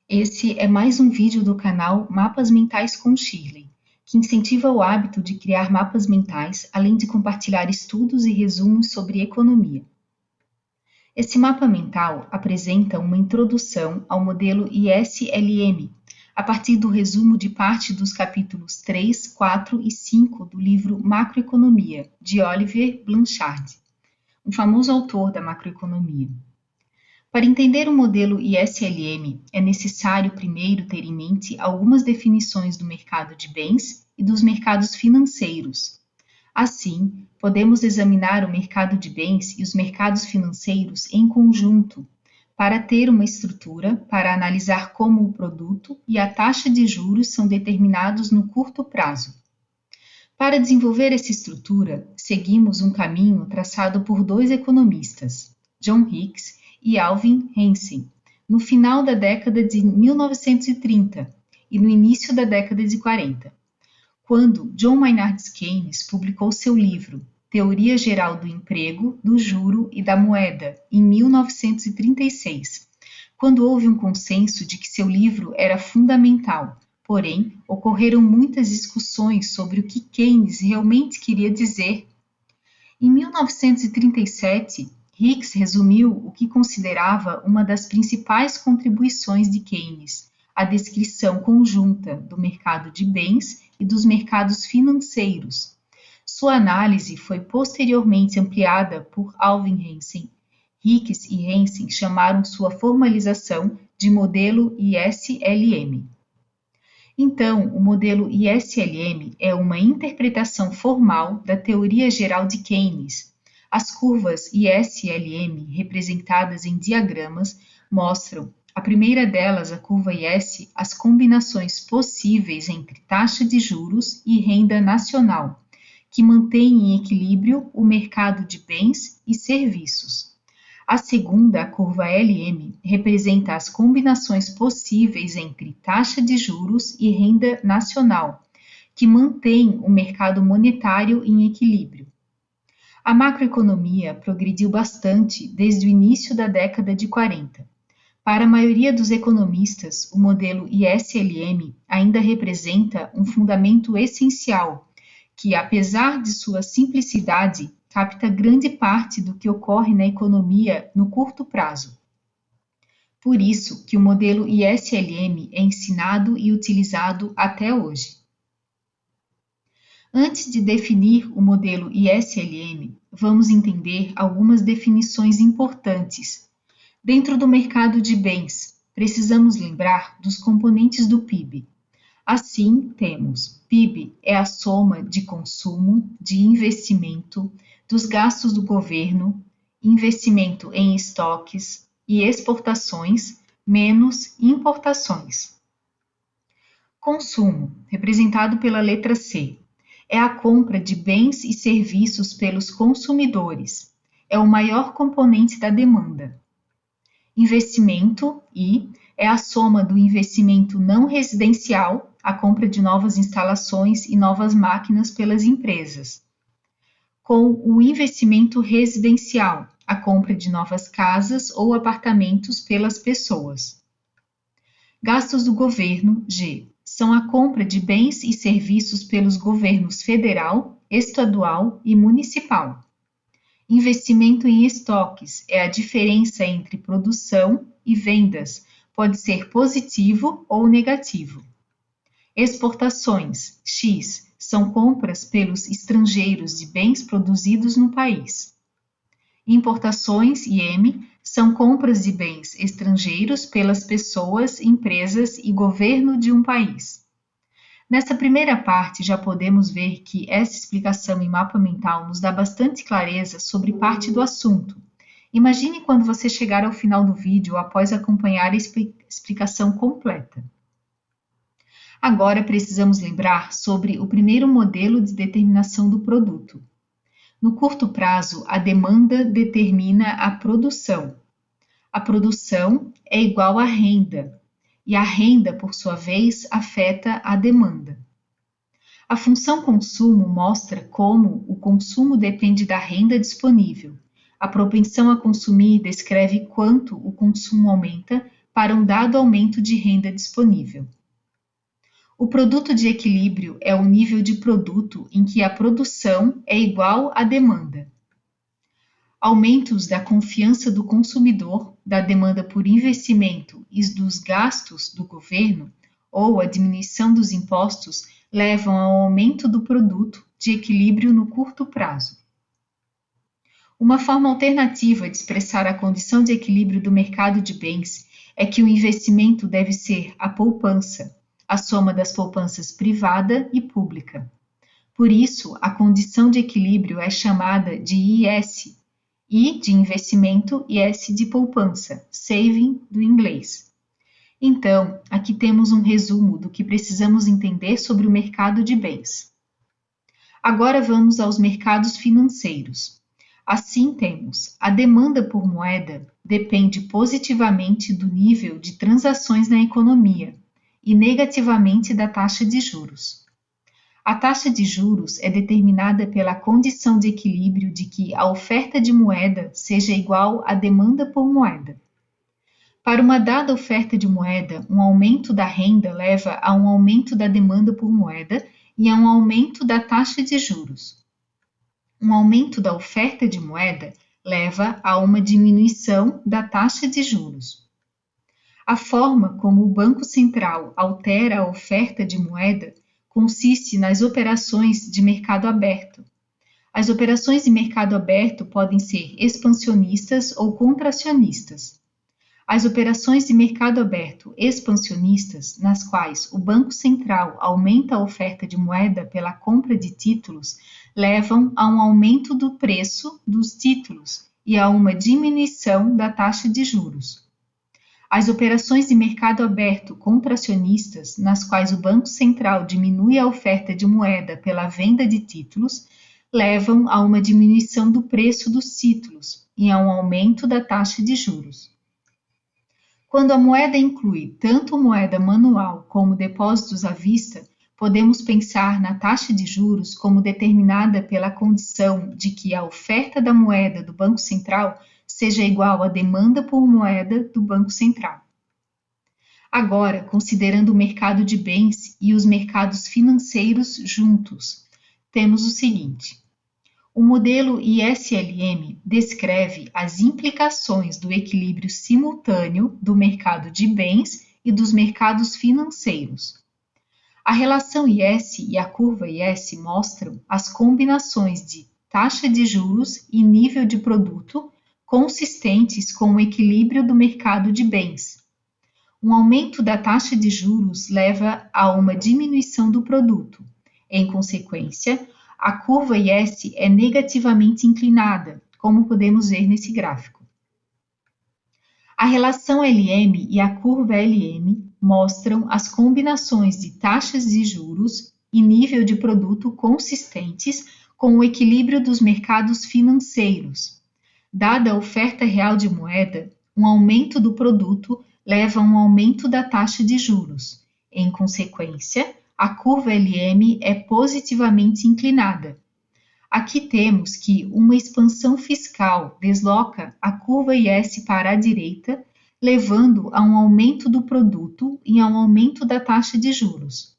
Esse é mais um vídeo do canal Mapas Mentais com Shirley, que incentiva o hábito de criar mapas mentais, além de compartilhar estudos e resumos sobre economia. Esse mapa mental apresenta uma introdução ao modelo ISLM, a partir do resumo de parte dos capítulos 3, 4 e 5 do livro Macroeconomia, de Olivier Blanchard, um famoso autor da macroeconomia. Para entender o modelo ISLM, é necessário primeiro ter em mente algumas definições do mercado de bens e dos mercados financeiros. Assim, podemos examinar o mercado de bens e os mercados financeiros em conjunto, para ter uma estrutura para analisar como o produto e a taxa de juros são determinados no curto prazo. Para desenvolver essa estrutura, seguimos um caminho traçado por dois economistas, John Hicks e Alvin Hansen, no final da década de 1930 e no início da década de 40, quando John Maynard Keynes publicou seu livro Teoria Geral do Emprego, do Juro e da Moeda, em 1936, quando houve um consenso de que seu livro era fundamental. Porém, ocorreram muitas discussões sobre o que Keynes realmente queria dizer. Em 1937, Hicks resumiu o que considerava uma das principais contribuições de Keynes, a descrição conjunta do mercado de bens e dos mercados financeiros. Sua análise foi posteriormente ampliada por Alvin Hansen. Hicks e Hansen chamaram sua formalização de modelo ISLM. Então, o modelo ISLM é uma interpretação formal da teoria geral de Keynes. As curvas ISLM, representadas em diagramas, mostram, a primeira delas, a curva IS, as combinações possíveis entre taxa de juros e renda nacional, que mantém em equilíbrio o mercado de bens e serviços. A segunda, a curva LM, representa as combinações possíveis entre taxa de juros e renda nacional, que mantém o mercado monetário em equilíbrio. A macroeconomia progrediu bastante desde o início da década de 40. Para a maioria dos economistas, o modelo ISLM ainda representa um fundamento essencial, que, apesar de sua simplicidade, capta grande parte do que ocorre na economia no curto prazo. Por isso que o modelo ISLM é ensinado e utilizado até hoje. Antes de definir o modelo ISLM, vamos entender algumas definições importantes. Dentro do mercado de bens, precisamos lembrar dos componentes do PIB. Assim, temos PIB é a soma de consumo, de investimento, dos gastos do governo, investimento em estoques e exportações, menos importações. Consumo, representado pela letra C, é a compra de bens e serviços pelos consumidores, é o maior componente da demanda. Investimento, I, é a soma do investimento não residencial, a compra de novas instalações e novas máquinas pelas empresas, com o investimento residencial, a compra de novas casas ou apartamentos pelas pessoas. Gastos do governo, G, são a compra de bens e serviços pelos governos federal, estadual e municipal. Investimento em estoques é a diferença entre produção e vendas, pode ser positivo ou negativo. Exportações, X, são compras pelos estrangeiros de bens produzidos no país. Importações, IM, são compras de bens estrangeiros pelas pessoas, empresas e governo de um país. Nessa primeira parte, já podemos ver que essa explicação em mapa mental nos dá bastante clareza sobre parte do assunto. Imagine quando você chegar ao final do vídeo após acompanhar a explicação completa. Agora precisamos lembrar sobre o primeiro modelo de determinação do produto. No curto prazo, a demanda determina a produção. A produção é igual à renda, e a renda, por sua vez, afeta a demanda. A função consumo mostra como o consumo depende da renda disponível. A propensão a consumir descreve quanto o consumo aumenta para um dado aumento de renda disponível. O produto de equilíbrio é o nível de produto em que a produção é igual à demanda. Aumentos da confiança do consumidor, da demanda por investimento e dos gastos do governo, ou a diminuição dos impostos, levam ao aumento do produto de equilíbrio no curto prazo. Uma forma alternativa de expressar a condição de equilíbrio do mercado de bens é que o investimento deve ser a poupança, a soma das poupanças privada e pública. Por isso, a condição de equilíbrio é chamada de IS, I de investimento e S de poupança, saving do inglês. Então, aqui temos um resumo do que precisamos entender sobre o mercado de bens. Agora vamos aos mercados financeiros. Assim temos, a demanda por moeda depende positivamente do nível de transações na economia e negativamente da taxa de juros. A taxa de juros é determinada pela condição de equilíbrio de que a oferta de moeda seja igual à demanda por moeda. Para uma dada oferta de moeda, um aumento da renda leva a um aumento da demanda por moeda e a um aumento da taxa de juros. Um aumento da oferta de moeda leva a uma diminuição da taxa de juros. A forma como o Banco Central altera a oferta de moeda consiste nas operações de mercado aberto. As operações de mercado aberto podem ser expansionistas ou contracionistas. As operações de mercado aberto expansionistas, nas quais o Banco Central aumenta a oferta de moeda pela compra de títulos, levam a um aumento do preço dos títulos e a uma diminuição da taxa de juros. As operações de mercado aberto contracionistas, nas quais o Banco Central diminui a oferta de moeda pela venda de títulos, levam a uma diminuição do preço dos títulos e a um aumento da taxa de juros. Quando a moeda inclui tanto moeda manual como depósitos à vista, podemos pensar na taxa de juros como determinada pela condição de que a oferta da moeda do Banco Central seja igual à demanda por moeda do Banco Central. Agora, considerando o mercado de bens e os mercados financeiros juntos, temos o seguinte: o modelo ISLM descreve as implicações do equilíbrio simultâneo do mercado de bens e dos mercados financeiros. A relação IS e a curva IS mostram as combinações de taxa de juros e nível de produto consistentes com o equilíbrio do mercado de bens. Um aumento da taxa de juros leva a uma diminuição do produto. Em consequência, a curva IS é negativamente inclinada, como podemos ver nesse gráfico. A relação LM e a curva LM mostram as combinações de taxas de juros e nível de produto consistentes com o equilíbrio dos mercados financeiros. Dada a oferta real de moeda, um aumento do produto leva a um aumento da taxa de juros. Em consequência, a curva LM é positivamente inclinada. Aqui temos que uma expansão fiscal desloca a curva IS para a direita, levando a um aumento do produto e a um aumento da taxa de juros.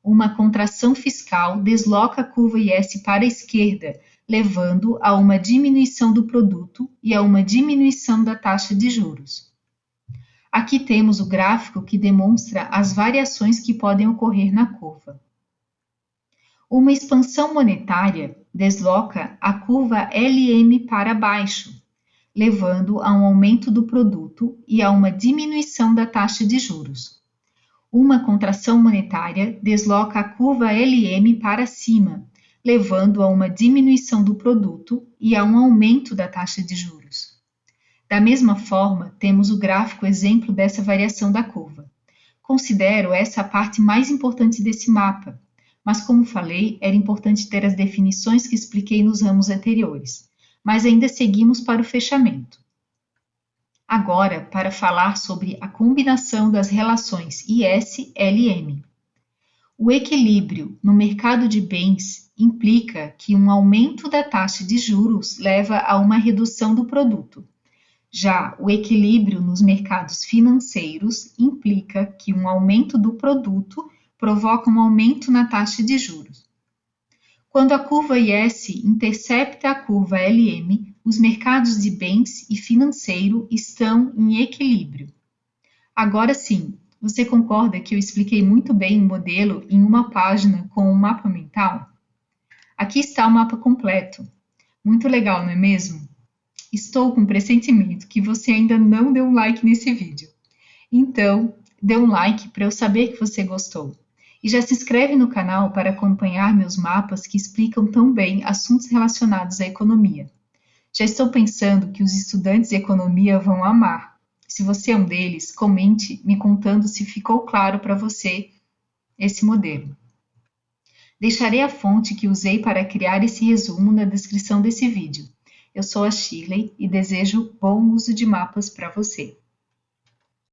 Uma contração fiscal desloca a curva IS para a esquerda, levando a uma diminuição do produto e a uma diminuição da taxa de juros. Aqui temos o gráfico que demonstra as variações que podem ocorrer na curva. Uma expansão monetária desloca a curva LM para baixo, levando a um aumento do produto e a uma diminuição da taxa de juros. Uma contração monetária desloca a curva LM para cima, levando a uma diminuição do produto e a um aumento da taxa de juros. Da mesma forma, temos o gráfico exemplo dessa variação da curva. Considero essa a parte mais importante desse mapa, mas como falei, era importante ter as definições que expliquei nos ramos anteriores, mas ainda seguimos para o fechamento. Agora, para falar sobre a combinação das relações IS-LM. O equilíbrio no mercado de bens implica que um aumento da taxa de juros leva a uma redução do produto. Já o equilíbrio nos mercados financeiros implica que um aumento do produto provoca um aumento na taxa de juros. Quando a curva IS intercepta a curva LM, os mercados de bens e financeiro estão em equilíbrio. Agora sim, você concorda que eu expliquei muito bem o modelo em uma página com um mapa mental? Aqui está o mapa completo. Muito legal, não é mesmo? Estou com o pressentimento que você ainda não deu um like nesse vídeo. Então, dê um like para eu saber que você gostou. E já se inscreve no canal para acompanhar meus mapas que explicam tão bem assuntos relacionados à economia. Já estou pensando que os estudantes de economia vão amar. Se você é um deles, comente me contando se ficou claro para você esse modelo. Deixarei a fonte que usei para criar esse resumo na descrição desse vídeo. Eu sou a Shirley e desejo bom uso de mapas para você.